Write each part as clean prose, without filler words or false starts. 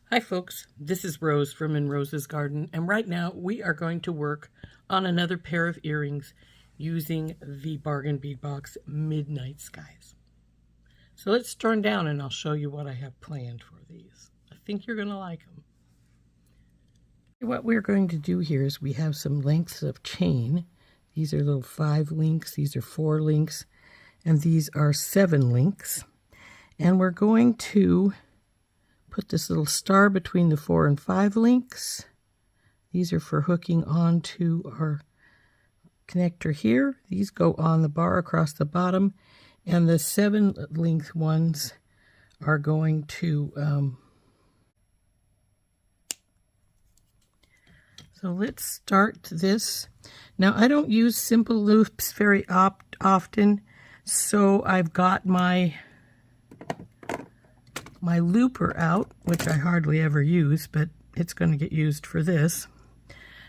Hi folks, this is Rose from In Rose's Garden, and right now we are going to work on another pair of earrings using the Bargain Bead Box Midnight Skies. So let's turn down and I'll show you what I have planned for these. I think you're going to like them. What we're going to do here is we have some lengths of chain. These are little 5 links, these are 4 links, and these are 7 links. And we're going to put this little star between the 4 and 5 links. These are for hooking onto our connector here. These go on the bar across the bottom, and the 7 length ones are going to so let's start this. Now I don't use simple loops very often, so I've got my looper out, which I hardly ever use, but it's going to get used for this,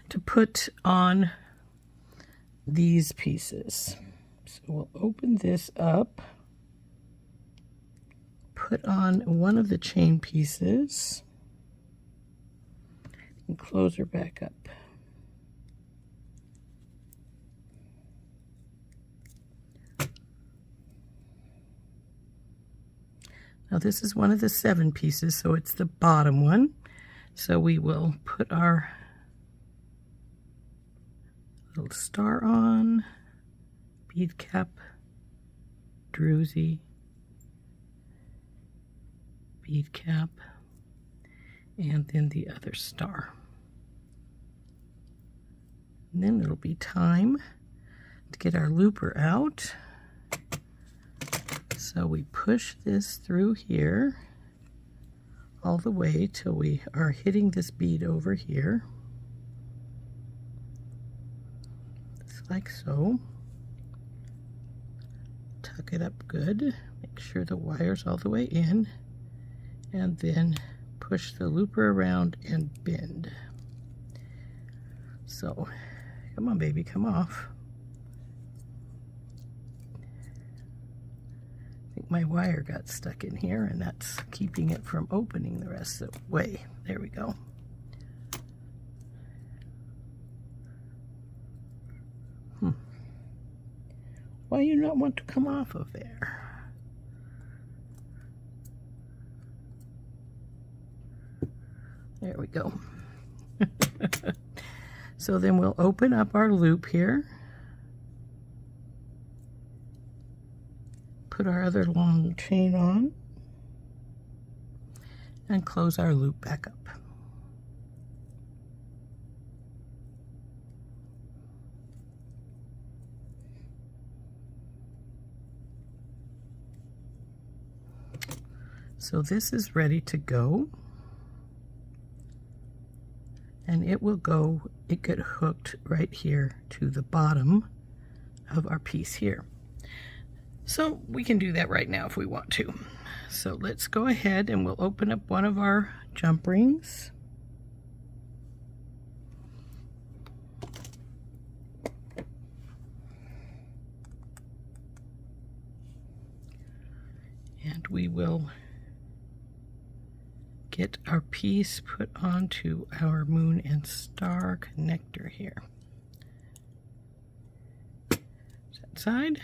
to put on these pieces. So we'll open this up, put on one of the chain pieces, and close her back up. Now this is one of the 7 pieces, so it's the bottom one. So we will put our little star on, bead cap, druzy, bead cap, and then the other star. And then it'll be time to get our looper out. So we push this through here all the way till we are hitting this bead over here, just like so. Tuck it up good, make sure the wire's all the way in, and then push the looper around and bend. So come on baby, come off. My wire got stuck in here, and that's keeping it from opening the rest of the way. There we go. Why you not want to come off of there? There we go. So then we'll open up our loop here. Put our other long chain on and close our loop back up. So this is ready to go, and it will get hooked right here to the bottom of our piece here. So we can do that right now if we want to. So let's go ahead and we'll open up one of our jump rings. And we will get our piece put onto our moon and star connector here. That side.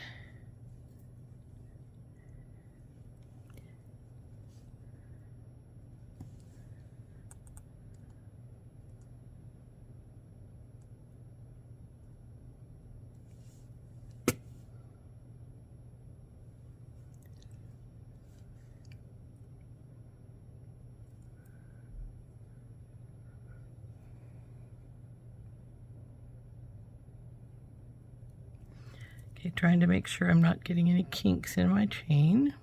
Okay, trying to make sure I'm not getting any kinks in my chain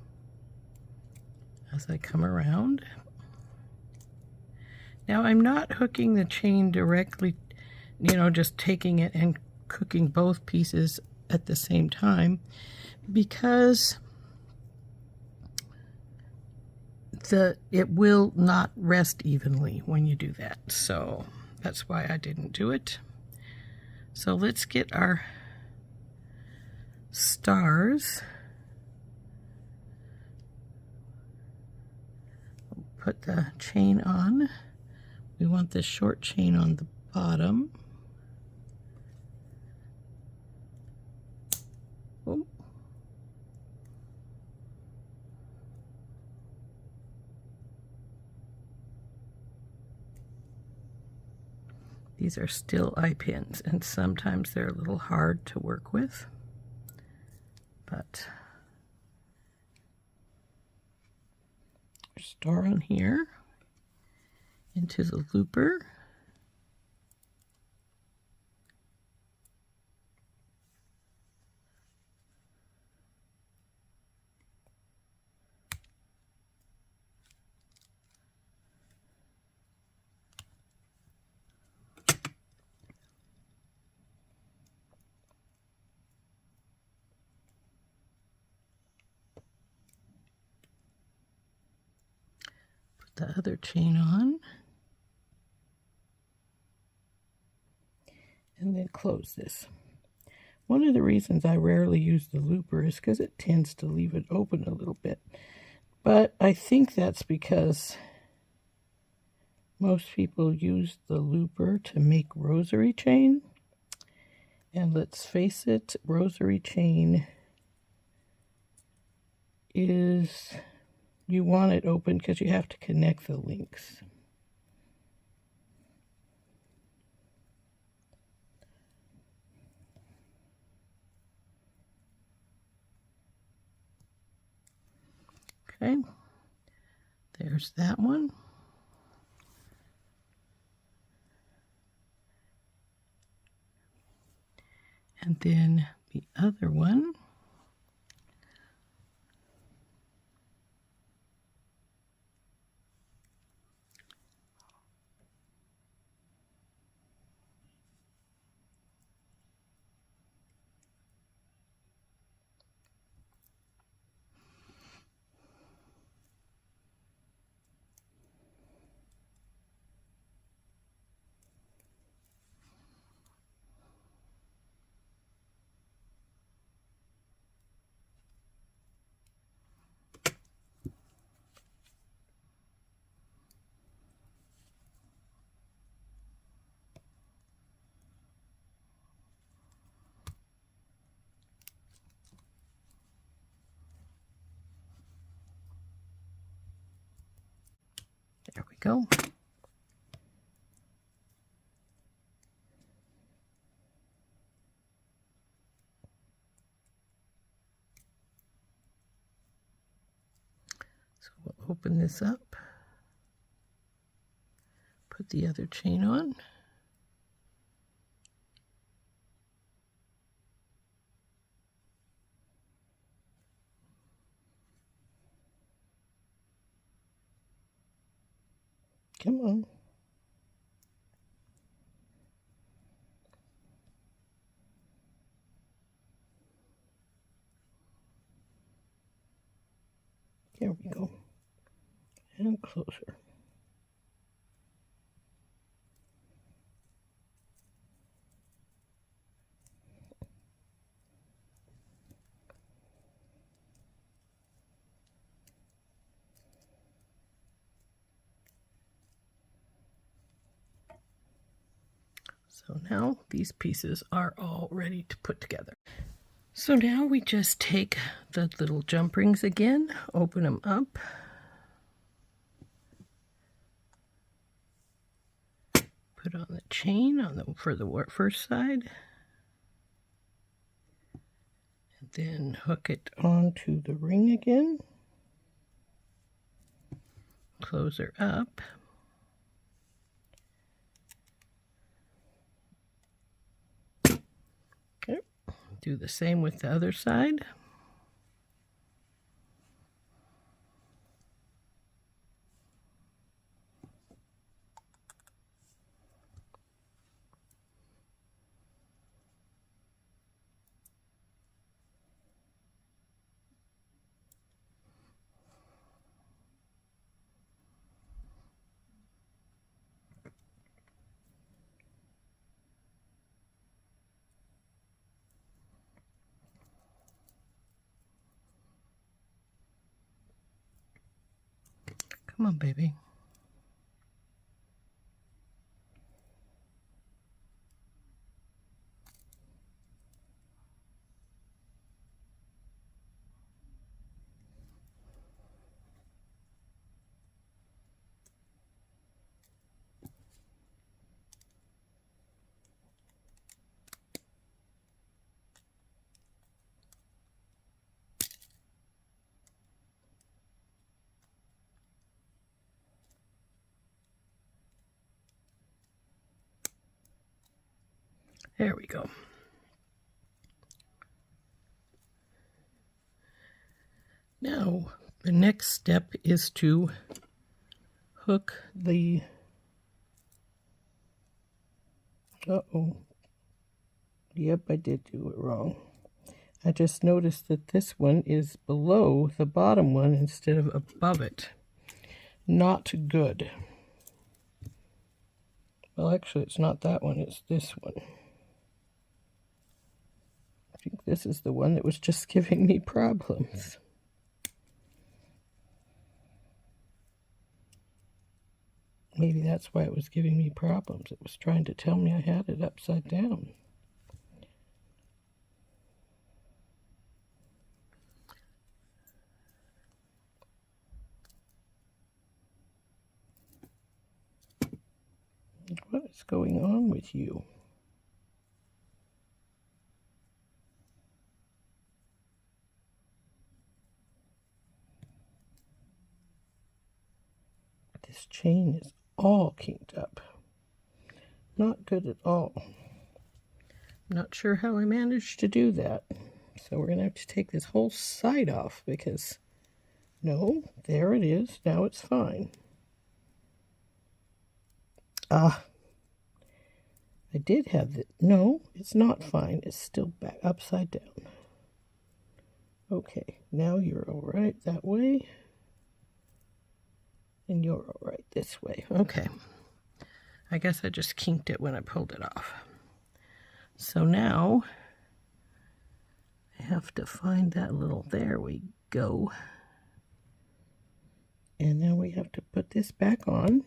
as I come around. Now I'm not hooking the chain directly, just taking it and cooking both pieces at the same time, because it will not rest evenly when you do that. So that's why I didn't do it. So let's get our stars put the chain on. We want this short chain on the bottom. Oh. These are still eye pins, and sometimes they're a little hard to work with, but star on here into the looper. The other chain on, and then close this. One of the reasons I rarely use the looper is because it tends to leave it open a little bit, but I think that's because most people use the looper to make rosary chain, and let's face it, rosary chain is, you want it open because you have to connect the links. Okay, there's that one. And then the other one. There we go. So we'll open this up, put the other chain on. Come on. There we go. And closer. So now these pieces are all ready to put together. So now we just take the little jump rings again, open them up, put on the chain for the first side, and then hook it onto the ring again, close her up. Do the same with the other side. Come on, baby. There we go. Now, the next step is to hook the, yep, I did do it wrong. I just noticed that this one is below the bottom one instead of above it. Not good. Well, actually, it's not that one, it's this one. I think this is the one that was just giving me problems. Maybe that's why it was giving me problems. It was trying to tell me I had it upside down. What is going on with you? This chain is all kinked up. Not good at all. Not sure how I managed to do that. So we're going to have to take this whole side off because, no, there it is. Now it's fine. I did have the, no, it's not fine. It's still back upside down. Okay, now you're all right that way. And you're all right this way. Okay. I guess I just kinked it when I pulled it off. So now I have to find that little, there we go. And now we have to put this back on.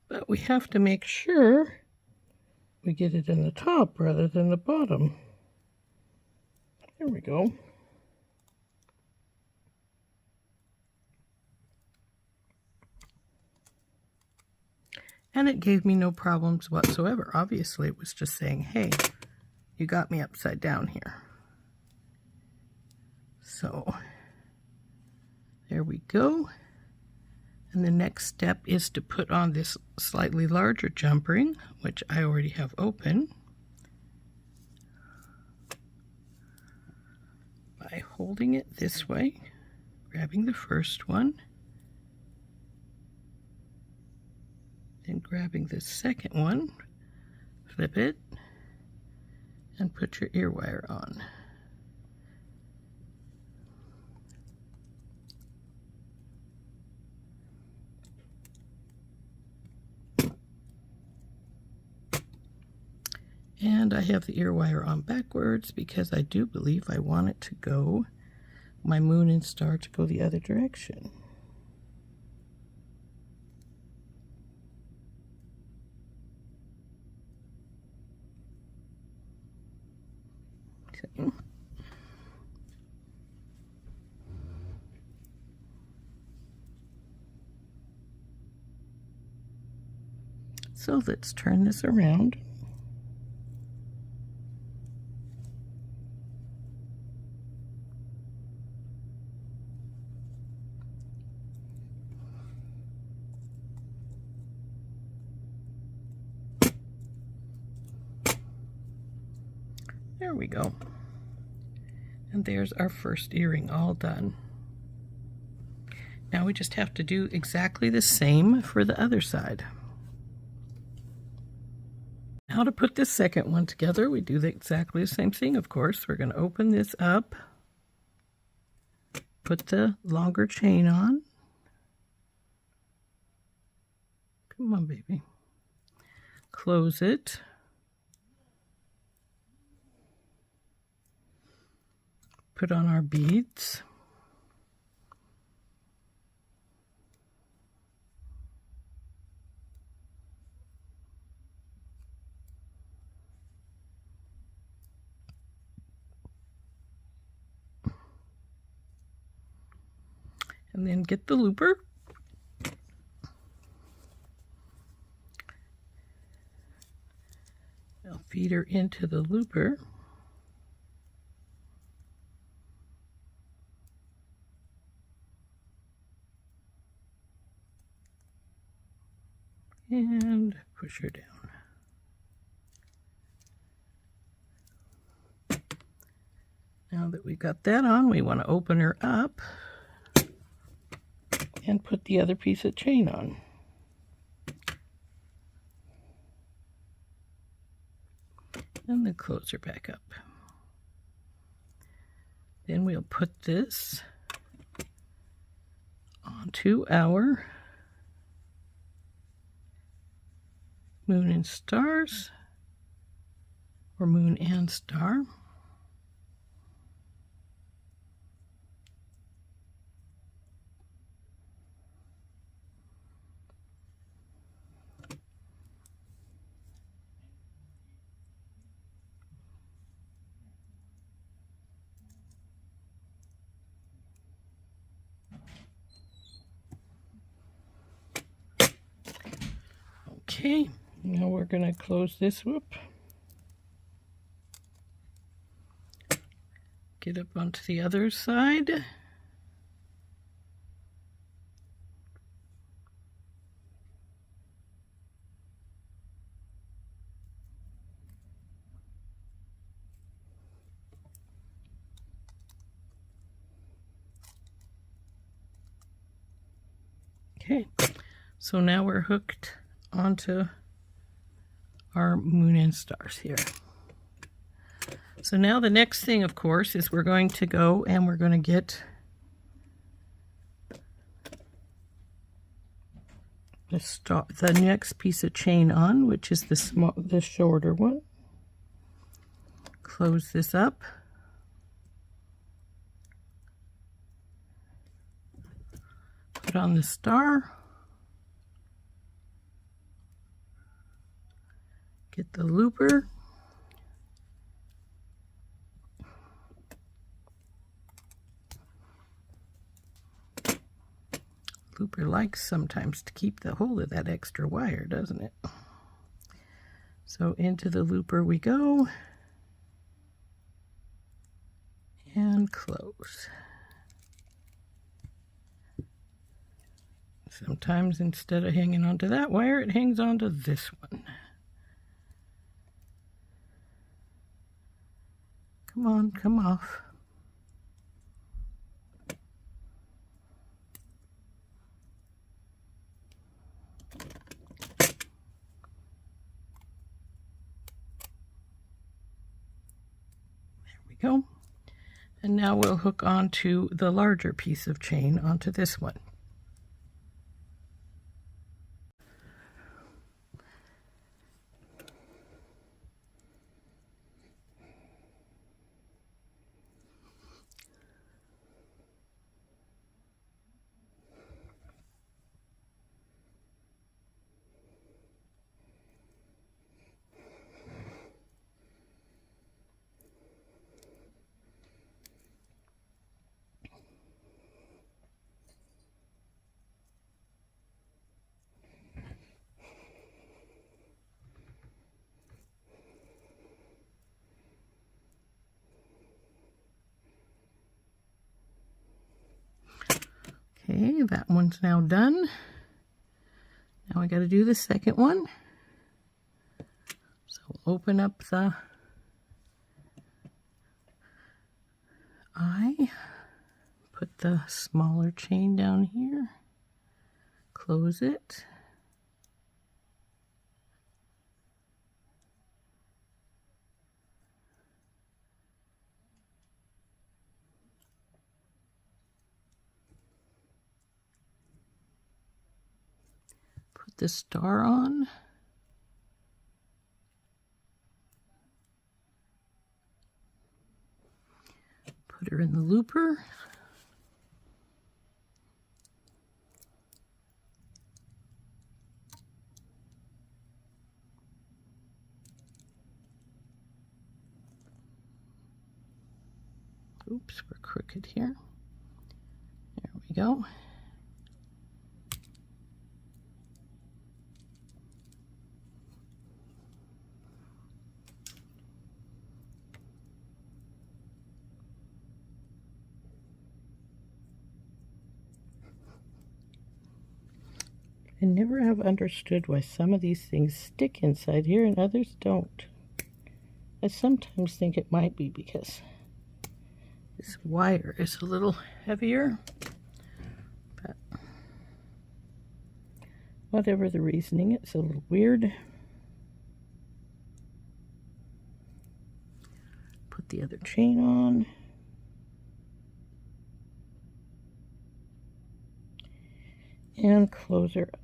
But we have to make sure we get it in the top rather than the bottom. There we go. And it gave me no problems whatsoever. Obviously, it was just saying, hey, you got me upside down here. So, there we go. And the next step is to put on this slightly larger jump ring, which I already have open, by holding it this way, grabbing the first one, then grabbing the second one, flip it, and put your ear wire on. And I have the ear wire on backwards because I do believe I want it to go, my moon and star to go the other direction. Okay. So let's turn this around. There we go. And there's our first earring all done. Now we just have to do exactly the same for the other side. Now to put this second one together, we do exactly the same thing, of course. We're going to open this up, put the longer chain on. Come on, baby. Close it. put on our beads. And then get the looper. I'll feed her into the looper. And push her down. Now that we've got that on, we want to open her up and put the other piece of chain on. And then close her back up. Then we'll put this onto our moon and stars, or moon and star. Okay, now we're going to close this whoop. Get up onto the other side. Okay, so now we're hooked onto our moon and stars here. So now the next thing, of course, is we're going to go and we're going to get the next piece of chain on, which is the shorter one. Close this up. Put on the star. Get the looper. Looper likes sometimes to keep the hold of that extra wire, doesn't it? So into the looper we go. And close. Sometimes instead of hanging onto that wire, it hangs onto this one. Come on, come off. There we go. And now we'll hook onto the larger piece of chain onto this one. Okay, that one's now done. Now I got to do the second one. So we'll open up the eye, put the smaller chain down here, close it. Put the star on. Put her in the looper. Oops, we're crooked here. There we go. I never have understood why some of these things stick inside here and others don't. I sometimes think it might be because this wire is a little heavier, but whatever the reasoning, it's a little weird. Put the other chain on. And close her up.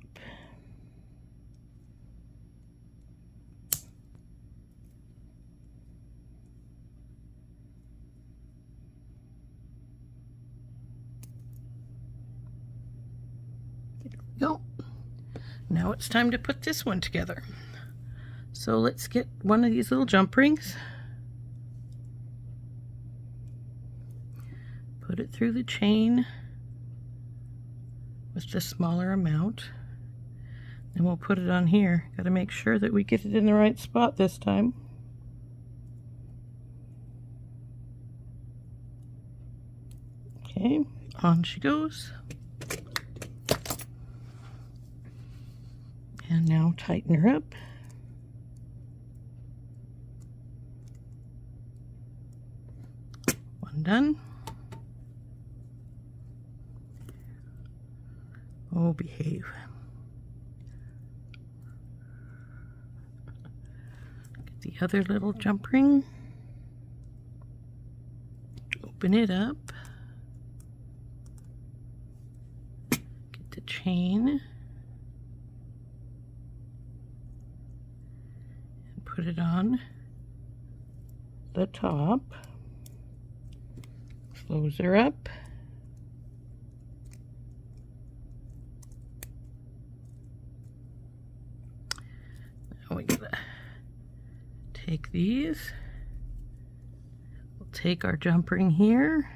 Go. Now it's time to put this one together. So let's get one of these little jump rings. Put it through the chain with the smaller amount. And we'll put it on here. Got to make sure that we get it in the right spot this time. Okay, on she goes. And now tighten her up. One done. Oh, behave. Get the other little jump ring. Open it up. Get the chain. Put it on the top, close her up, now we gotta take these, we'll take our jump ring here,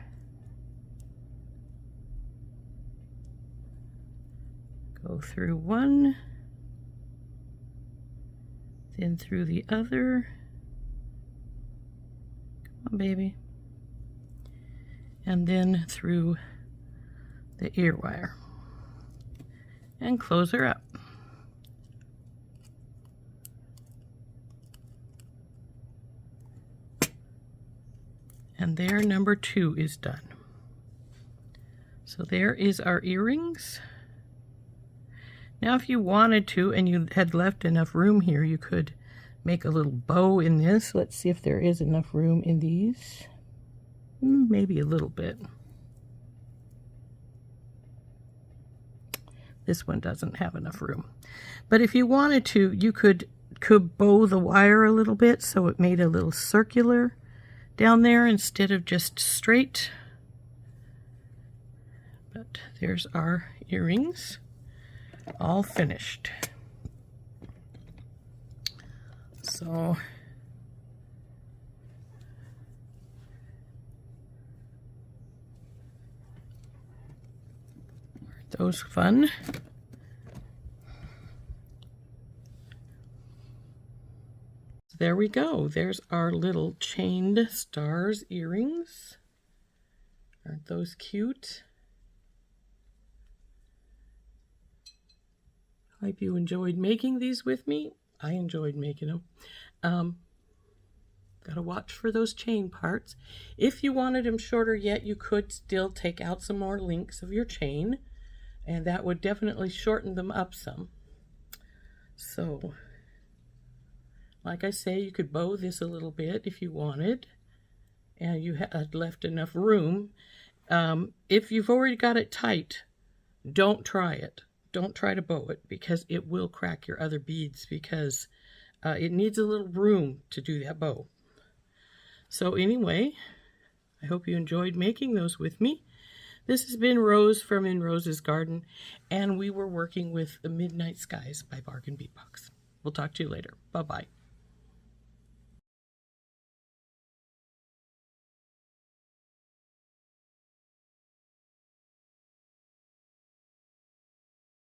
go through one, then through the other. Come on, baby. And then through the ear wire. And close her up. And there, number 2 is done. So there is our earrings. Now if you wanted to and you had left enough room here, you could make a little bow in this. Let's see if there is enough room in these. Maybe a little bit. This one doesn't have enough room. But if you wanted to, you could bow the wire a little bit so it made a little circular down there instead of just straight. But there's our earrings. All finished. So aren't those fun? There we go. There's our little chained stars earrings. Aren't those cute? Hope you enjoyed making these with me. I enjoyed making them. Gotta watch for those chain parts. If you wanted them shorter yet, you could still take out some more links of your chain, and that would definitely shorten them up some. So, like I say, you could bow this a little bit if you wanted, and you had left enough room. If you've already got it tight, don't try it. Don't try to bow it because it will crack your other beads because it needs a little room to do that bow. So anyway, I hope you enjoyed making those with me. This has been Rose from In Rose's Garden, and we were working with The Midnight Skies by Bargain Bead Box. We'll talk to you later. Bye-bye.